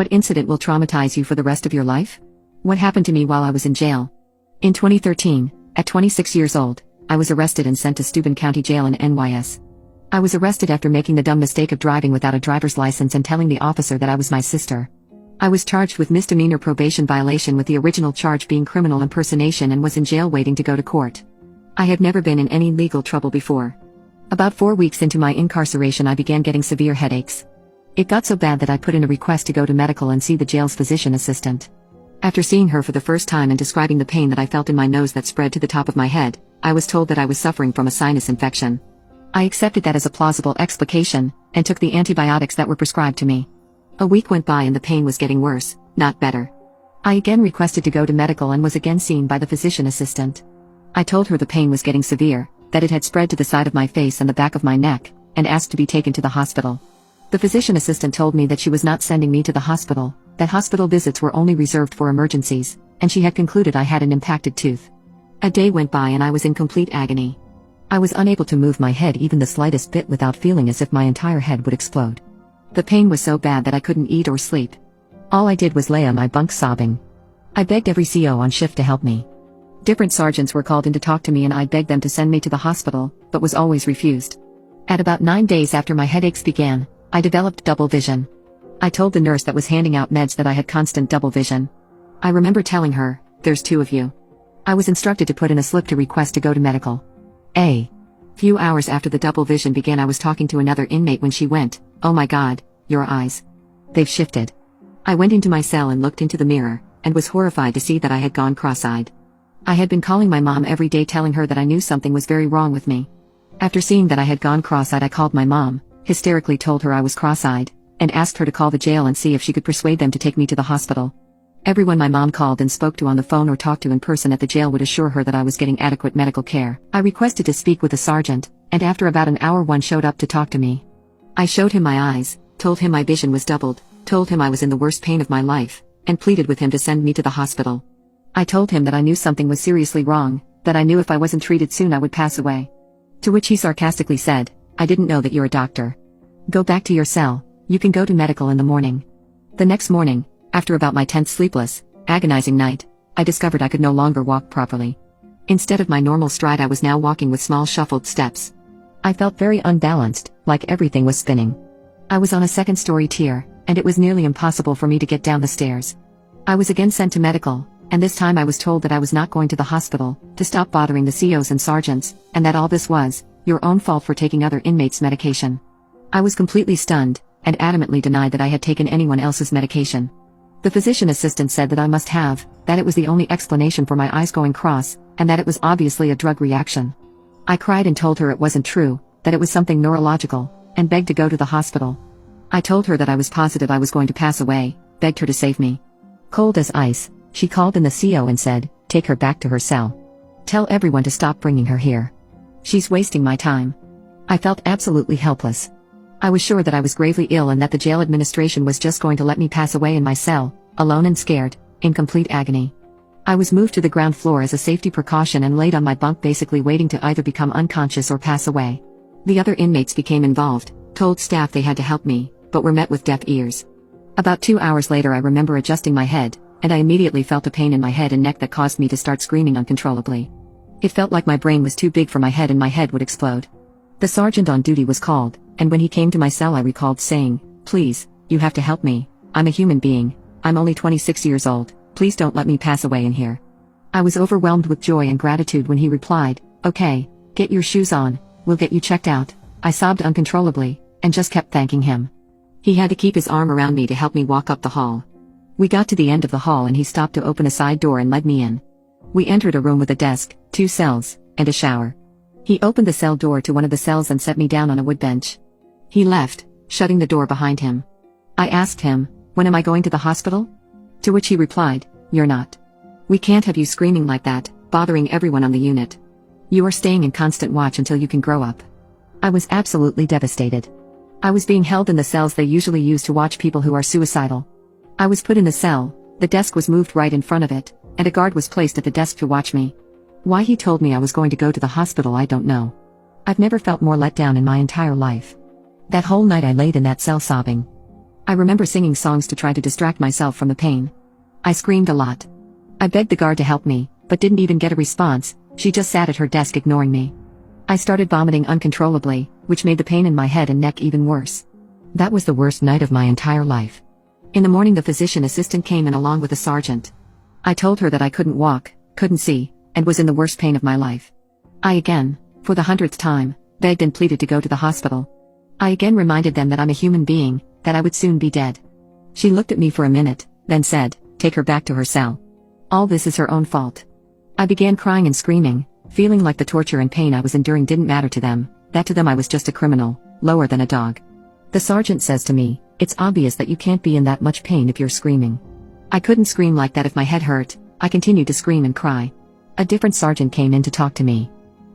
What incident will traumatize you for the rest of your life? What happened to me while I was in jail? In 2013, at 26 years old, I was arrested and sent to Steuben County Jail in NYS. I was arrested after making the dumb mistake of driving without a driver's license and telling the officer that I was my sister. I was charged with misdemeanor probation violation, with the original charge being criminal impersonation, and was in jail waiting to go to court. I had never been in any legal trouble before. About 4 weeks into my incarceration, I began getting severe headaches. It got so bad that I put in a request to go to medical and see the jail's physician assistant. After seeing her for the first time and describing the pain that I felt in my nose that spread to the top of my head, I was told that I was suffering from a sinus infection. I accepted that as a plausible explication, and took the antibiotics that were prescribed to me. A week went by and the pain was getting worse, not better. I again requested to go to medical and was again seen by the physician assistant. I told her the pain was getting severe, that it had spread to the side of my face and the back of my neck, and asked to be taken to the hospital. The physician assistant told me that she was not sending me to the hospital, that hospital visits were only reserved for emergencies, and she had concluded I had an impacted tooth. A day went by and I was in complete agony. I was unable to move my head even the slightest bit without feeling as if my entire head would explode. The pain was so bad that I couldn't eat or sleep. All I did was lay on my bunk sobbing. I begged every CO on shift to help me. Different sergeants were called in to talk to me and I begged them to send me to the hospital, but was always refused. At about 9 days after my headaches began, I developed double vision. I told the nurse that was handing out meds that I had constant double vision. I remember telling her, "There's 2 of you." I was instructed to put in a slip to request to go to medical. Few hours after the double vision began, I was talking to another inmate when she went, "Oh my God, your eyes. They've shifted." I went into my cell and looked into the mirror, and was horrified to see that I had gone cross-eyed. I had been calling my mom every day telling her that I knew something was very wrong with me. After seeing that I had gone cross-eyed, I called my mom, hysterically told her I was cross-eyed, and asked her to call the jail and see if she could persuade them to take me to the hospital. Everyone my mom called and spoke to on the phone or talked to in person at the jail would assure her that I was getting adequate medical care. I requested to speak with a sergeant, and after about an hour one showed up to talk to me. I showed him my eyes, told him my vision was doubled, told him I was in the worst pain of my life, and pleaded with him to send me to the hospital. I told him that I knew something was seriously wrong, that I knew if I wasn't treated soon I would pass away. To which he sarcastically said, "I didn't know that you're a doctor. Go back to your cell, you can go to medical in the morning." The next morning, after about my 10th sleepless, agonizing night, I discovered I could no longer walk properly. Instead of my normal stride, I was now walking with small shuffled steps. I felt very unbalanced, like everything was spinning. I was on a second-story tier, and it was nearly impossible for me to get down the stairs. I was again sent to medical, and this time I was told that I was not going to the hospital, to stop bothering the COs and sergeants, and that all this was your own fault for taking other inmates' medication. I was completely stunned, and adamantly denied that I had taken anyone else's medication. The physician assistant said that I must have, that it was the only explanation for my eyes going cross, and that it was obviously a drug reaction. I cried and told her it wasn't true, that it was something neurological, and begged to go to the hospital. I told her that I was positive I was going to pass away, begged her to save me. Cold as ice, she called in the CO and said, "Take her back to her cell. Tell everyone to stop bringing her here. She's wasting my time." I felt absolutely helpless. I was sure that I was gravely ill and that the jail administration was just going to let me pass away in my cell, alone and scared, in complete agony. I was moved to the ground floor as a safety precaution and laid on my bunk, basically waiting to either become unconscious or pass away. The other inmates became involved, told staff they had to help me, but were met with deaf ears. About 2 hours later, I remember adjusting my head, and I immediately felt a pain in my head and neck that caused me to start screaming uncontrollably. It felt like my brain was too big for my head and my head would explode. The sergeant on duty was called, and when he came to my cell I recalled saying, "Please, you have to help me. I'm a human being. I'm only 26 years old. Please don't let me pass away in here." I was overwhelmed with joy and gratitude when he replied, "Okay, get your shoes on, we'll get you checked out." I sobbed uncontrollably, and just kept thanking him. He had to keep his arm around me to help me walk up the hall. We got to the end of the hall and he stopped to open a side door and led me in. We entered a room with a desk, 2 cells, and a shower. He opened the cell door to one of the cells and set me down on a wood bench. He left, shutting the door behind him. I asked him, "When am I going to the hospital?" To which he replied, "You're not. We can't have you screaming like that, bothering everyone on the unit. You are staying in constant watch until you can grow up." I was absolutely devastated. I was being held in the cells they usually use to watch people who are suicidal. I was put in the cell, the desk was moved right in front of it, and a guard was placed at the desk to watch me. Why he told me I was going to go to the hospital I don't know. I've never felt more let down in my entire life. That whole night I laid in that cell sobbing. I remember singing songs to try to distract myself from the pain. I screamed a lot. I begged the guard to help me, but didn't even get a response. She just sat at her desk ignoring me. I started vomiting uncontrollably, which made the pain in my head and neck even worse. That was the worst night of my entire life. In the morning the physician assistant came in along with a sergeant. I told her that I couldn't walk, couldn't see, and was in the worst pain of my life. I again, for the 100th time, begged and pleaded to go to the hospital. I again reminded them that I'm a human being, that I would soon be dead. She looked at me for a minute, then said, "Take her back to her cell. All this is her own fault." I began crying and screaming, feeling like the torture and pain I was enduring didn't matter to them, that to them I was just a criminal, lower than a dog. The sergeant says to me, "It's obvious that you can't be in that much pain if you're screaming." I couldn't scream like that if my head hurt. I continued to scream and cry. A different sergeant came in to talk to me.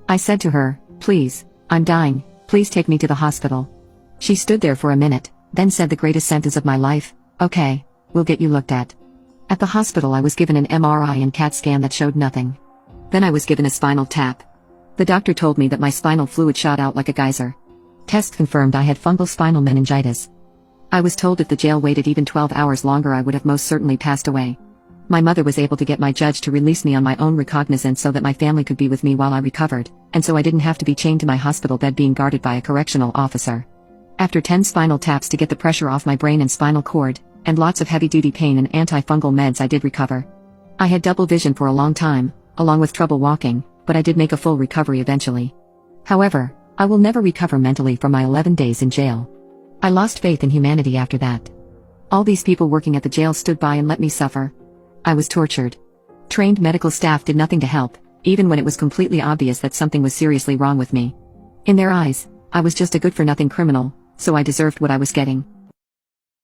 I said to her, "Please, I'm dying, please take me to the hospital." She stood there for a minute, then said the greatest sentence of my life, "Okay, we'll get you looked at." At the hospital I was given an MRI and CAT scan that showed nothing. Then I was given a spinal tap. The doctor told me that my spinal fluid shot out like a geyser. Tests confirmed I had fungal spinal meningitis. I was told if the jail waited even 12 hours longer I would have most certainly passed away. My mother was able to get my judge to release me on my own recognizance so that my family could be with me while I recovered, and so I didn't have to be chained to my hospital bed being guarded by a correctional officer. After 10 spinal taps to get the pressure off my brain and spinal cord, and lots of heavy-duty pain and antifungal meds I did recover. I had double vision for a long time, along with trouble walking, but I did make a full recovery eventually. However, I will never recover mentally from my 11 days in jail. I lost faith in humanity after that. All these people working at the jail stood by and let me suffer. I was tortured. Trained medical staff did nothing to help, even when it was completely obvious that something was seriously wrong with me. In their eyes, I was just a good-for-nothing criminal, so I deserved what I was getting.